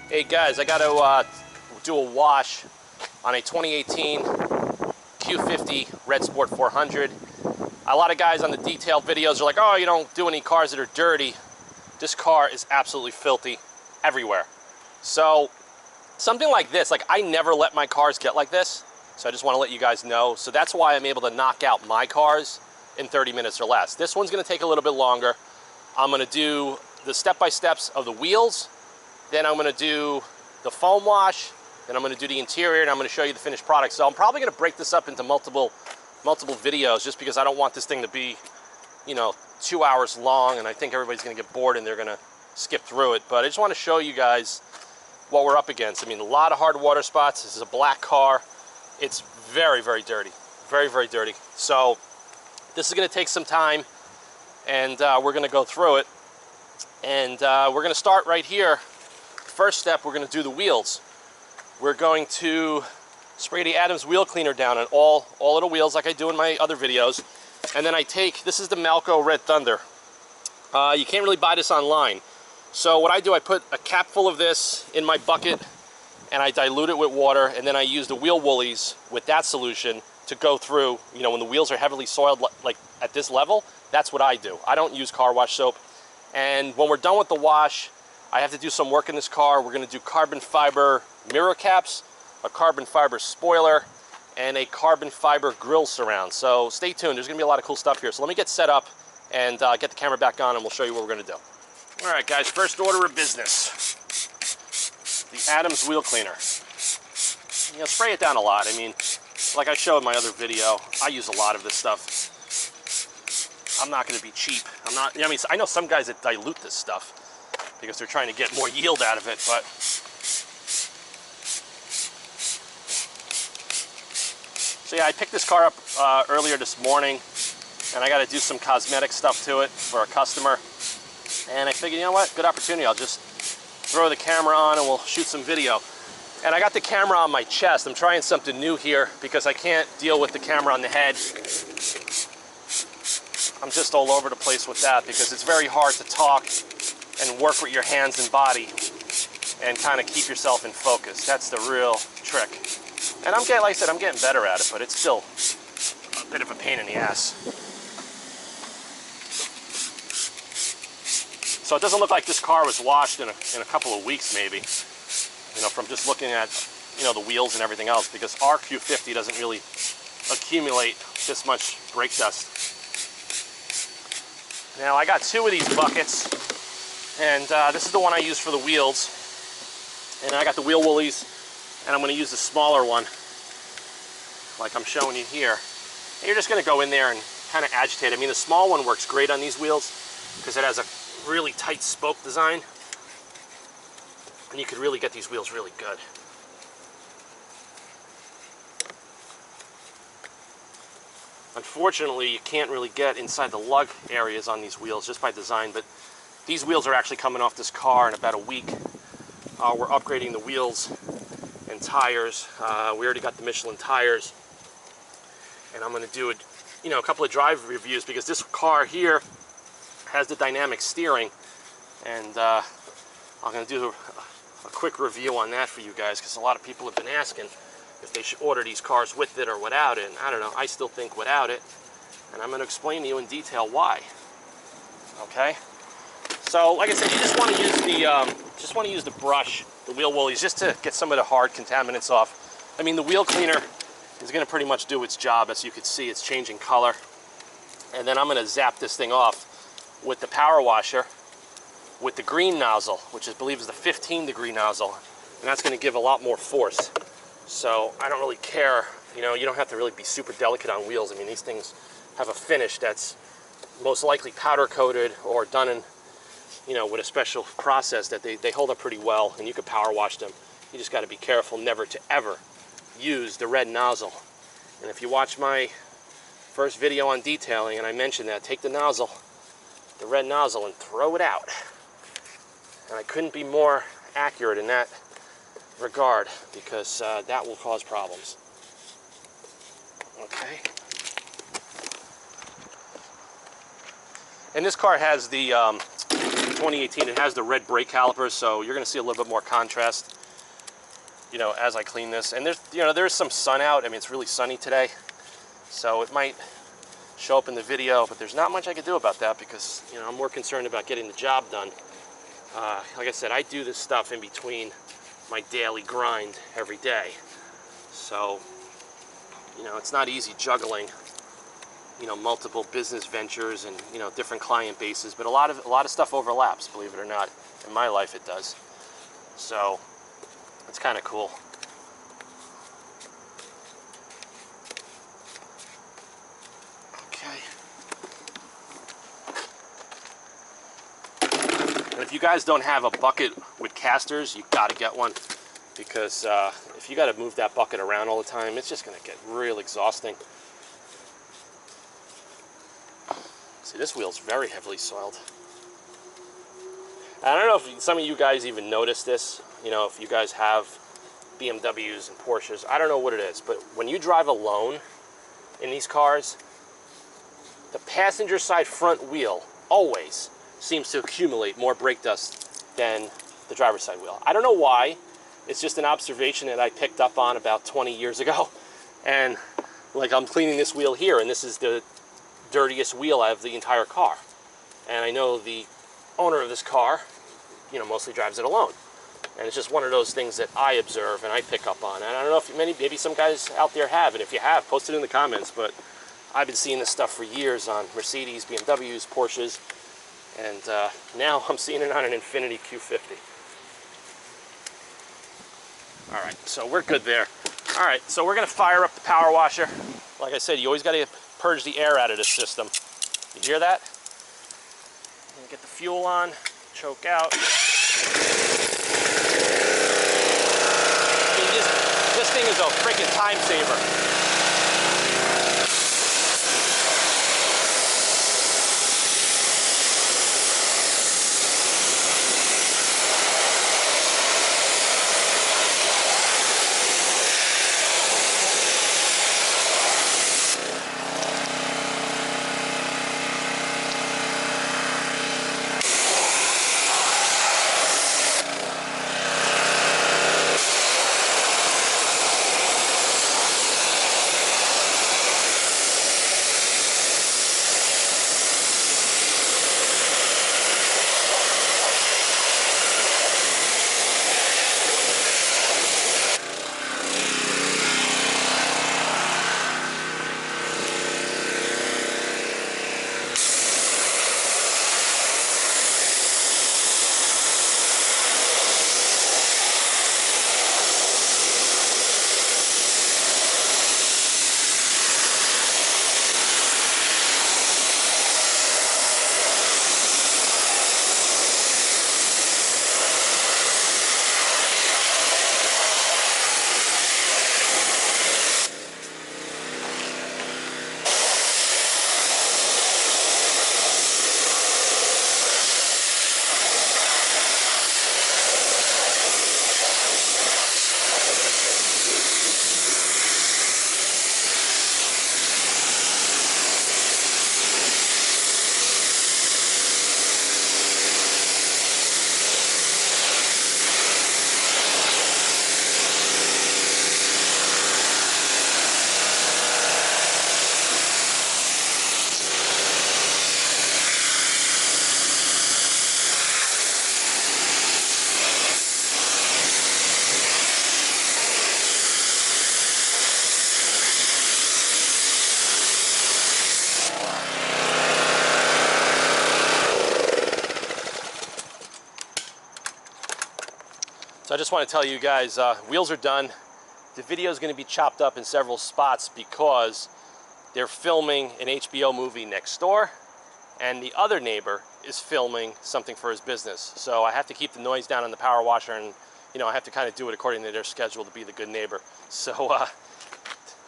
Hey guys, I got to do a wash on a 2018 Q50 Red Sport 400. A lot of guys on the detailed videos are like, oh, you don't do any cars that are dirty. This car is absolutely filthy everywhere. So something like this, like I never let my cars get like this. So I just want to let you guys know. So that's why I'm able to knock out my cars in 30 minutes or less. This one's going to take a little bit longer. I'm going to do the step-by-steps of the wheels. Then I'm going to do the foam wash. Then I'm going to do the interior, and I'm going to show you the finished product. So I'm probably going to break this up into multiple videos just because I don't want this thing to be, 2 hours long, and I think everybody's going to get bored and they're going to skip through it. But I just want to show you guys what we're up against. I mean, a lot of hard water spots. This is a black car. It's very, very dirty. Very, very dirty. So this is going to take some time, and we're going to go through it. And we're going to start right here. First step, we're going to do the wheels. We're going to spray the Adams wheel cleaner down on all of the wheels like I do in my other videos. And then I take, this is the Malco Red Thunder. You can't really buy this online. So what I do, I put a cap full of this in my bucket and I dilute it with water, and then I use the wheel woolies with that solution to go through, when the wheels are heavily soiled like at this level. That's what I do. I don't use car wash soap. And when we're done with the wash, I have to do some work in this car. We're going to do carbon fiber mirror caps, a carbon fiber spoiler, and a carbon fiber grille surround. So stay tuned. There's going to be a lot of cool stuff here. So let me get set up and get the camera back on, and we'll show you what we're going to do. All right, guys, first order of business. The Adams wheel cleaner. Spray it down a lot. I mean, like I showed in my other video, I use a lot of this stuff. I'm not going to be cheap. I know some guys that dilute this stuff because they're trying to get more yield out of it, but so yeah, I picked this car up earlier this morning, and I got to do some cosmetic stuff to it for a customer. And I figured, you know what, good opportunity. I'll just throw the camera on and we'll shoot some video. And I got the camera on my chest. I'm trying something new here because I can't deal with the camera on the head. I'm just all over the place with that because it's very hard to talk and work with your hands and body and kind of keep yourself in focus. That's the real trick. And I'm getting, like I said, I'm getting better at it, but it's still a bit of a pain in the ass. So it doesn't look like this car was washed in a couple of weeks maybe, from just looking at, the wheels and everything else, because our Q50 doesn't really accumulate this much brake dust. Now I got two of these buckets, and this is the one I use for the wheels. And I got the wheel woolies, and I'm going to use the smaller one, like I'm showing you here. And you're just going to go in there and kind of agitate. I mean, the small one works great on these wheels because it has a really tight spoke design, and you could really get these wheels really good. Unfortunately, you can't really get inside the lug areas on these wheels just by design, but these wheels are actually coming off this car in about a week. We're upgrading the wheels and tires. We already got the Michelin tires, and I'm going to do a couple of drive reviews because this car here has the dynamic steering, and I'm going to do a quick review on that for you guys because a lot of people have been asking if they should order these cars with it or without it. And I don't know, I still think without it, and I'm going to explain to you in detail why. Okay, so like I said, you just want to use the brush, the wheel woolies, just to get some of the hard contaminants off. I mean, the wheel cleaner is going to pretty much do its job. As you can see, it's changing color, and then I'm going to zap this thing off with the power washer with the green nozzle, which I believe is the 15-degree nozzle, and that's going to give a lot more force. So I don't really care, you don't have to really be super delicate on wheels. I mean, these things have a finish that's most likely powder coated or done in, with a special process that they hold up pretty well, and you could power wash them. You just got to be careful never to ever use the red nozzle. And if you watch my first video on detailing, and I mentioned that, take the nozzle, the red nozzle, and throw it out. And I couldn't be more accurate in that regard because that will cause problems. Okay. And this car has the 2018. It has the red brake calipers, so you're going to see a little bit more contrast, you know, as I clean this. And there's, you know, there's some sun out. I mean, it's really sunny today, so it might show up in the video, but there's not much I can do about that because, you know, I'm more concerned about getting the job done. Like I said, I do this stuff in between my daily grind every day. So, you know, it's not easy juggling, you know, multiple business ventures and, you know, different client bases, but a lot of stuff overlaps, believe it or not. In my life it does. So, it's kind of cool. And if you guys don't have a bucket with casters, you got to get one, because if you got to move that bucket around all the time, it's just going to get real exhausting. See, this wheel's very heavily soiled. I don't know if some of you guys even notice this, you know, if you guys have BMWs and Porsches. I don't know what it is, but when you drive alone in these cars, the passenger side front wheel always seems to accumulate more brake dust than the driver's side wheel. I don't know why. It's just an observation that I picked up on about 20 years ago. And like, I'm cleaning this wheel here, and this is the dirtiest wheel out of the entire car. And I know the owner of this car, you know, mostly drives it alone. And it's just one of those things that I observe and I pick up on. And I don't know if maybe some guys out there have, and if you have, post it in the comments. But I've been seeing this stuff for years on Mercedes, BMWs, Porsches, and now I'm seeing it on an Infiniti Q50. All right, so we're good there. All right, so we're gonna fire up the power washer. Like I said, you always gotta purge the air out of this system. You hear that? And get the fuel on, choke out. I mean, this thing is a freaking time saver. So I just want to tell you guys, wheels are done. The video is going to be chopped up in several spots because they're filming an HBO movie next door, and the other neighbor is filming something for his business. So I have to keep the noise down on the power washer, and you know, I have to kind of do it according to their schedule to be the good neighbor. So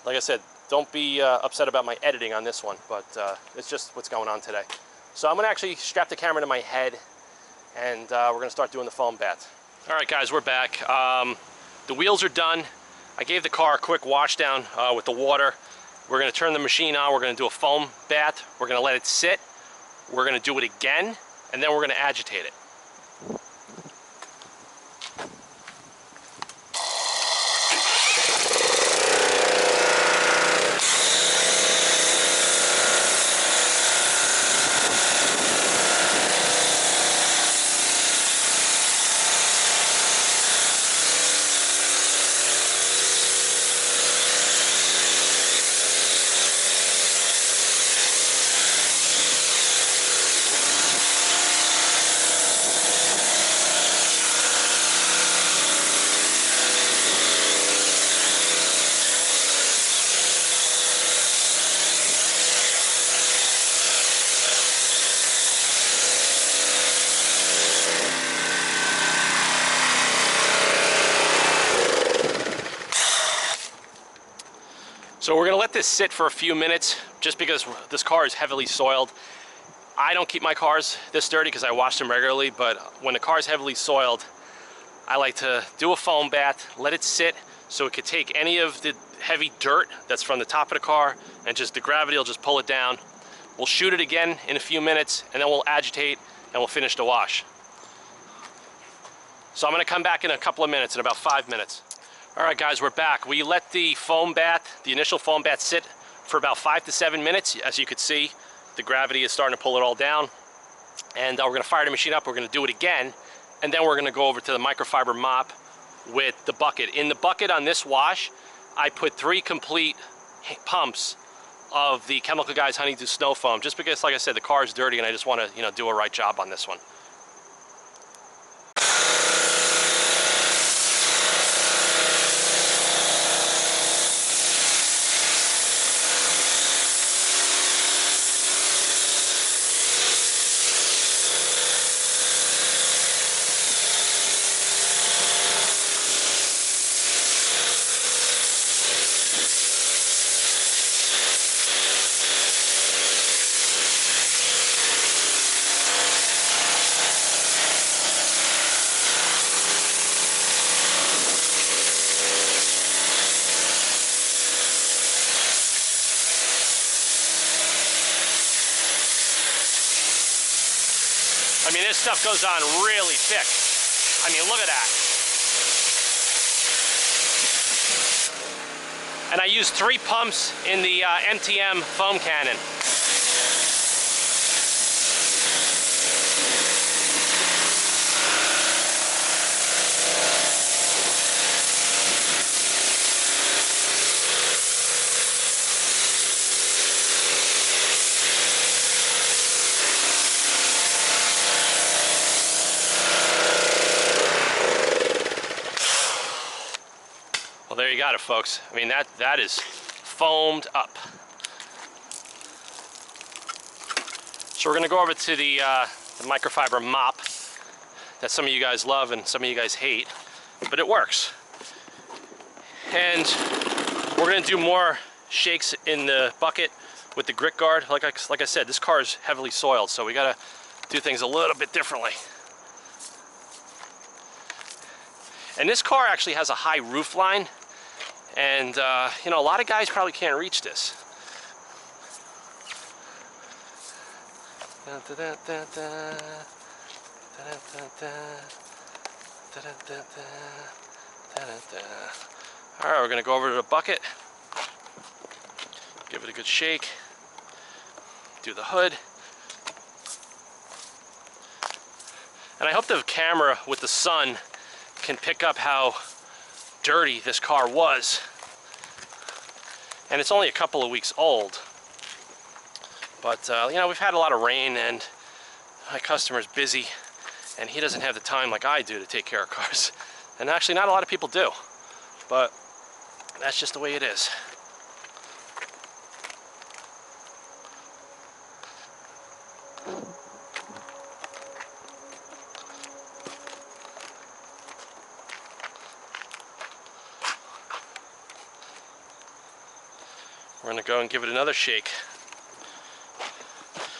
like I said, don't be upset about my editing on this one, but it's just what's going on today. So I'm going to actually strap the camera to my head, and we're going to start doing the foam bath. All right, guys, we're back. The wheels are done. I gave the car a quick wash down with the water. We're going to turn the machine on. We're going to do a foam bath. We're going to let it sit. We're going to do it again and then we're going to agitate it. So we're gonna let this sit for a few minutes just because this car is heavily soiled. I don't keep my cars this dirty because I wash them regularly, but when the car is heavily soiled, I like to do a foam bath, let it sit so it could take any of the heavy dirt that's from the top of the car, and just the gravity will just pull it down. We'll shoot it again in a few minutes, and then we'll agitate and we'll finish the wash. So I'm gonna come back in a couple of minutes, in about 5 minutes. All right, guys, we're back. We let the foam bath, the initial foam bath, sit for about 5 to 7 minutes. As you can see, the gravity is starting to pull it all down. And we're gonna fire the machine up, we're gonna do it again, and then we're gonna go over to the microfiber mop with the bucket. In the bucket on this wash, I put 3 complete pumps of the Chemical Guys Honeydew Snow Foam, just because, like I said, the car is dirty and I just wanna, do a right job on this one. I mean, this stuff goes on really thick. I mean, look at that. And I use 3 pumps in the MTM foam cannon. There you got it, folks. I mean, that is foamed up. So we're gonna go over to the microfiber mop that some of you guys love and some of you guys hate, but it works. And we're gonna do more shakes in the bucket with the grit guard. Like I said, this car is heavily soiled, so we gotta do things a little bit differently. And this car actually has a high roof line. And, a lot of guys probably can't reach this. All right, we're gonna go over to the bucket, give it a good shake, do the hood. And I hope the camera with the sun can pick up how dirty this car was. And it's only a couple of weeks old, but we've had a lot of rain and my customer's busy and he doesn't have the time like I do to take care of cars. And actually not a lot of people do, but that's just the way it is. We're gonna go and give it another shake.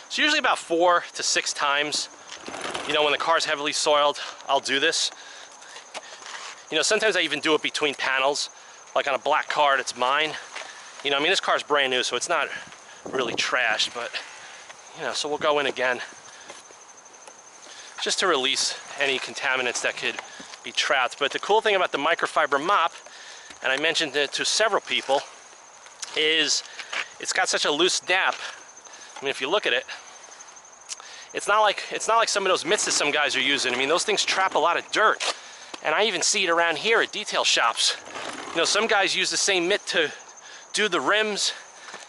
It's usually about 4 to 6 times. When the car's heavily soiled, I'll do this. Sometimes I even do it between panels, like on a black car that's mine. This car's brand new, so it's not really trashed, but, so we'll go in again. just to release any contaminants that could be trapped. But the cool thing about the microfiber mop, and I mentioned it to several people, is it's got such a loose nap. I mean, if you look at it, it's not like some of those mitts that some guys are using. I mean, those things trap a lot of dirt. And I even see it around here at detail shops. You know, some guys use the same mitt to do the rims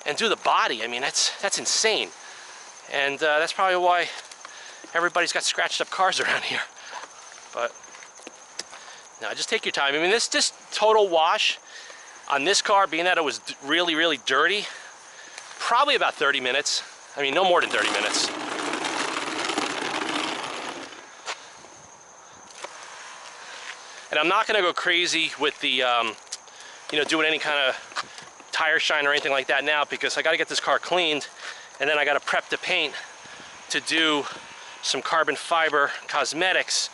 and do the body. I mean, that's insane. And that's probably why everybody's got scratched up cars around here. But no, just take your time. I mean, this total wash on this car, being that it was really, really dirty, probably about 30 minutes. I mean, no more than 30 minutes. And I'm not gonna go crazy with the, you know, doing any kind of tire shine or anything like that now, because I gotta get this car cleaned, and then I gotta prep the paint to do some carbon fiber cosmetics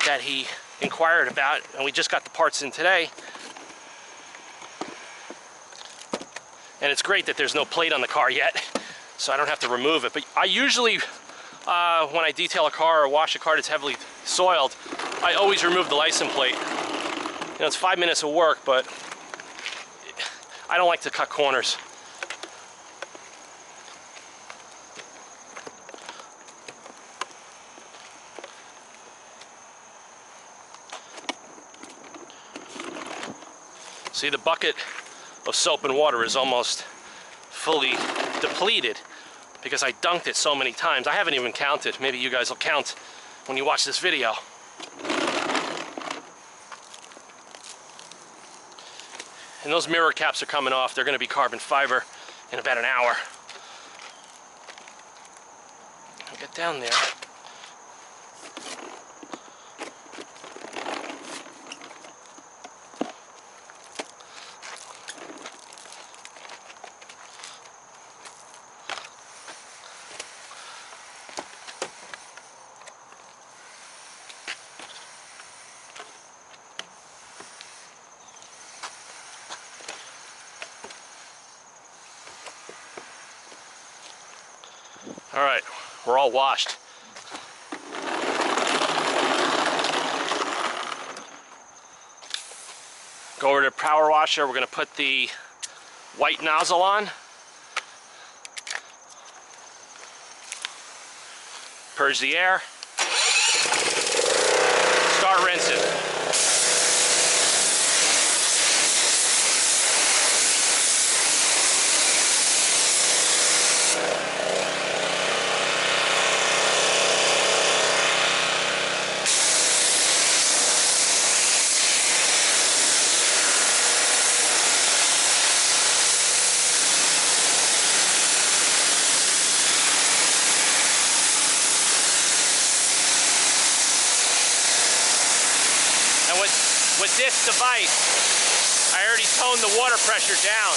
that he inquired about, and we just got the parts in today. And it's great that there's no plate on the car yet, so I don't have to remove it. But I usually, when I detail a car or wash a car that's heavily soiled, I always remove the license plate. You know, it's 5 minutes of work, but I don't like to cut corners. See, the bucket of soap and water is almost fully depleted because I dunked it so many times. I haven't even counted. Maybe you guys will count when you watch this video. And those mirror caps are coming off. They're going to be carbon fiber in about an hour. I'll get down there. All right, we're all washed. Go over to the power washer. We're gonna put the white nozzle on. Purge the air. Start rinsing. With this device, I already toned the water pressure down.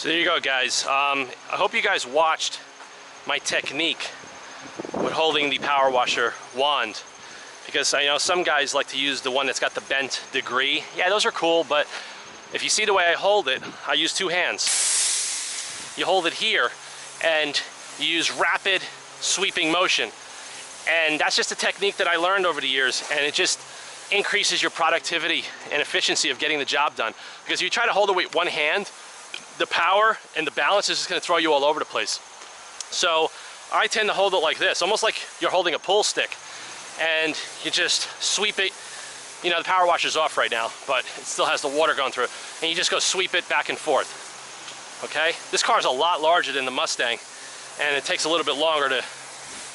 So there you go, guys. I hope you guys watched my technique with holding the power washer wand, because I know some guys like to use the one that's got the bent degree. Yeah, those are cool, but if you see the way I hold it, I use two hands. You hold it here and you use rapid sweeping motion, and that's just a technique that I learned over the years, and it just increases your productivity and efficiency of getting the job done. Because if you try to hold it with one hand, the power and the balance is just going to throw you all over the place. So I tend to hold it like this, almost like you're holding a pool stick, and you just sweep it. You know, the power washer's off right now, but it still has the water going through it, and you just go sweep it back and forth. Okay, this car's a lot larger than the Mustang, and it takes a little bit longer to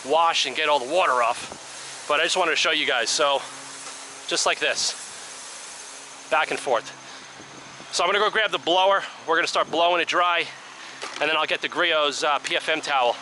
wash and get all the water off, but I just wanted to show you guys. So just like this, back and forth. So I'm gonna go grab the blower. We're gonna start blowing it dry, and then I'll get the Griot's PFM towel.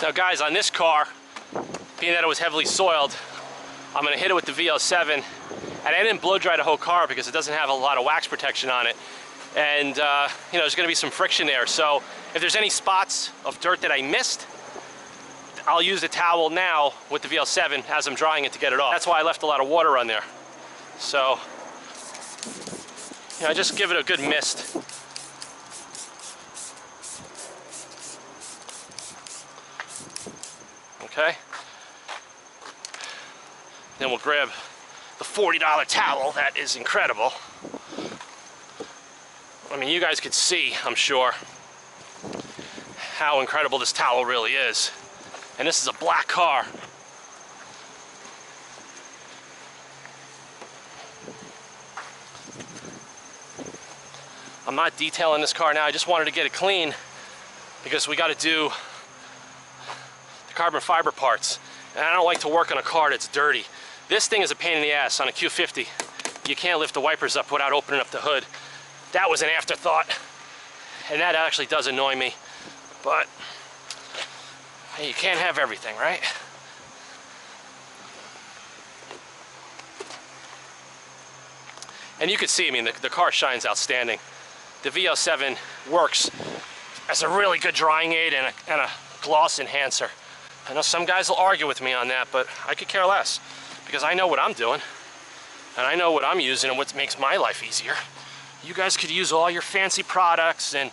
Now guys, on this car, being that it was heavily soiled, I'm gonna hit it with the VL7, and I didn't blow dry the whole car because it doesn't have a lot of wax protection on it. And you know, there's gonna be some friction there. So if there's any spots of dirt that I missed, I'll use the towel now with the VL7 as I'm drying it to get it off. That's why I left a lot of water on there. So, you know, just give it a good mist. Okay, then we'll grab the $40 towel. That is incredible. I mean, you guys could see, I'm sure, how incredible this towel really is. And this is a black car. I'm not detailing this car now. I just wanted to get it clean because we got to do carbon fiber parts, and I don't like to work on a car that's dirty. This thing is a pain in the ass on a Q50. You can't lift the wipers up without opening up the hood. That was an afterthought, and that actually does annoy me, but hey, you can't have everything, right? And you can see, I mean, the car shines outstanding. The VL7 works as a really good drying aid and a gloss enhancer. I know some guys will argue with me on that, but I could care less because I know what I'm doing and I know what I'm using and what makes my life easier. You guys could use all your fancy products and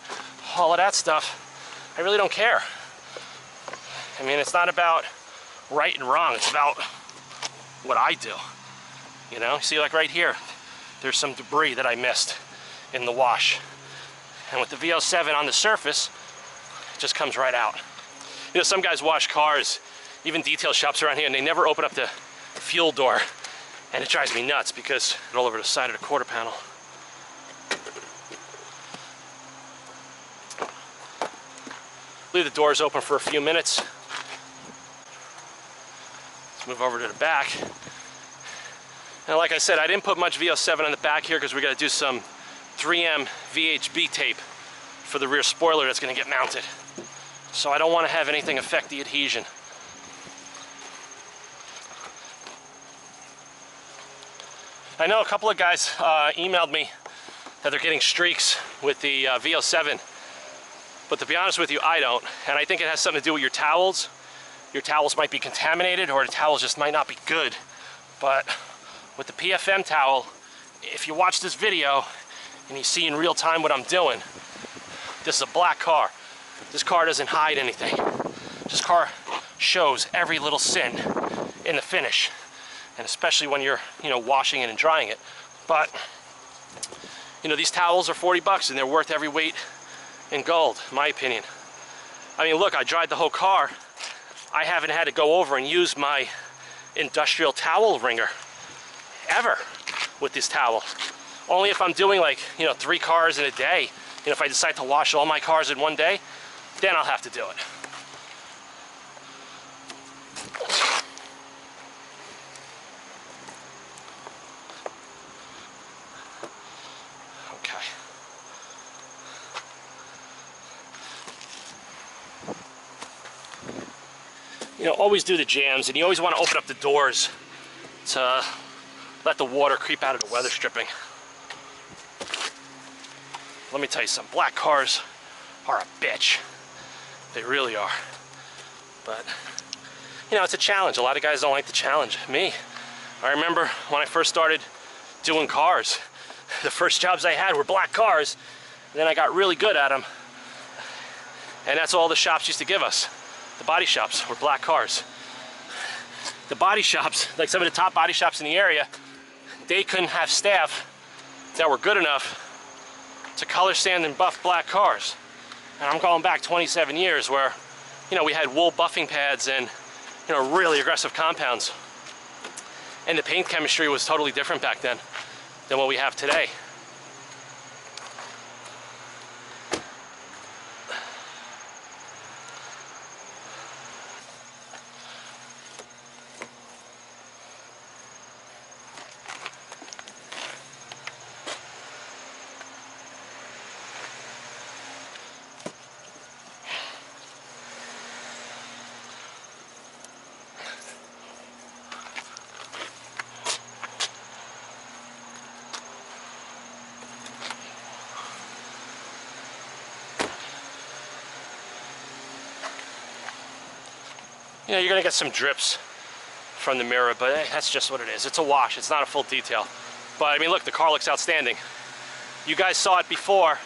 all of that stuff. I really don't care. I mean, it's not about right and wrong. It's about what I do. You know, see, like right here, there's some debris that I missed in the wash. And with the VL7 on the surface, it just comes right out. You know, some guys wash cars, even detail shops around here, and they never open up the fuel door. And it drives me nuts because it's all over the side of the quarter panel. Leave the doors open for a few minutes. Let's move over to the back. And like I said, I didn't put much VL7 on the back here because we got to do some 3M VHB tape for the rear spoiler that's going to get mounted. So I don't want to have anything affect the adhesion. I know a couple of guys emailed me that they're getting streaks with the VL7, but to be honest with you, I don't. And I think it has something to do with your towels. Your towels might be contaminated, or the towels just might not be good. But with the PFM towel, if you watch this video and you see in real time what I'm doing, this is a black car. This car doesn't hide anything. This car shows every little sin in the finish, and especially when you're, you know, washing it and drying it. But You know, these towels are 40 bucks and they're worth every weight in gold, in my opinion. I mean, look, I dried the whole car. I haven't had to go over and use my industrial towel wringer ever with this towel. Only if I'm doing like, you know, 3 cars in a day. You know, if I decide to wash all my cars in one day, then I'll have to do it. Okay. You know, always do the jams, and you always want to open up the doors to let the water creep out of the weather stripping. Let me tell you something, black cars are a bitch. They really are. But, you know, it's a challenge. A lot of guys don't like the challenge. Me, I remember when I first started doing cars, the first jobs I had were black cars. Then I got really good at them. And that's all the shops used to give us. The body shops were black cars. The body shops, like some of the top body shops in the area, they couldn't have staff that were good enough to color sand and buff black cars. And I'm going back 27 years where, you know, we had wool buffing pads and, you know, really aggressive compounds. And the paint chemistry was totally different back then than what we have today. You know, you're gonna get some drips from the mirror, but that's just what it is. It's a wash, it's not a full detail. But I mean, look, the car looks outstanding. You guys saw it before,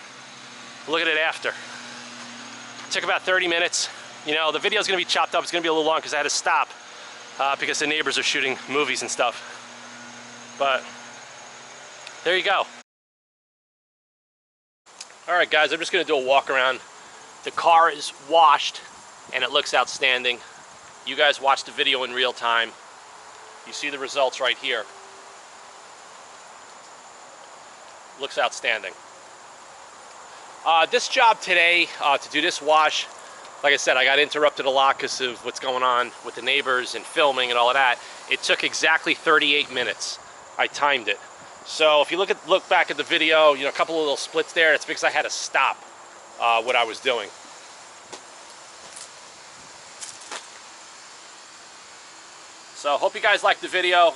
look at it after. It took about 30 minutes. You know, the video's gonna be chopped up, it's gonna be a little long because I had to stop because the neighbors are shooting movies and stuff. But there you go. All right, guys, I'm just gonna do a walk around. The car is washed and it looks outstanding. You guys watch the video in real time. You see the results right here. Looks outstanding. This job today, to do this wash, like I said, I got interrupted a lot because of what's going on with the neighbors and filming and all of that. It took exactly 38 minutes. I timed it. So if you look back at the video, you know, a couple of little splits there, it's because I had to stop what I was doing. So hope you guys liked the video.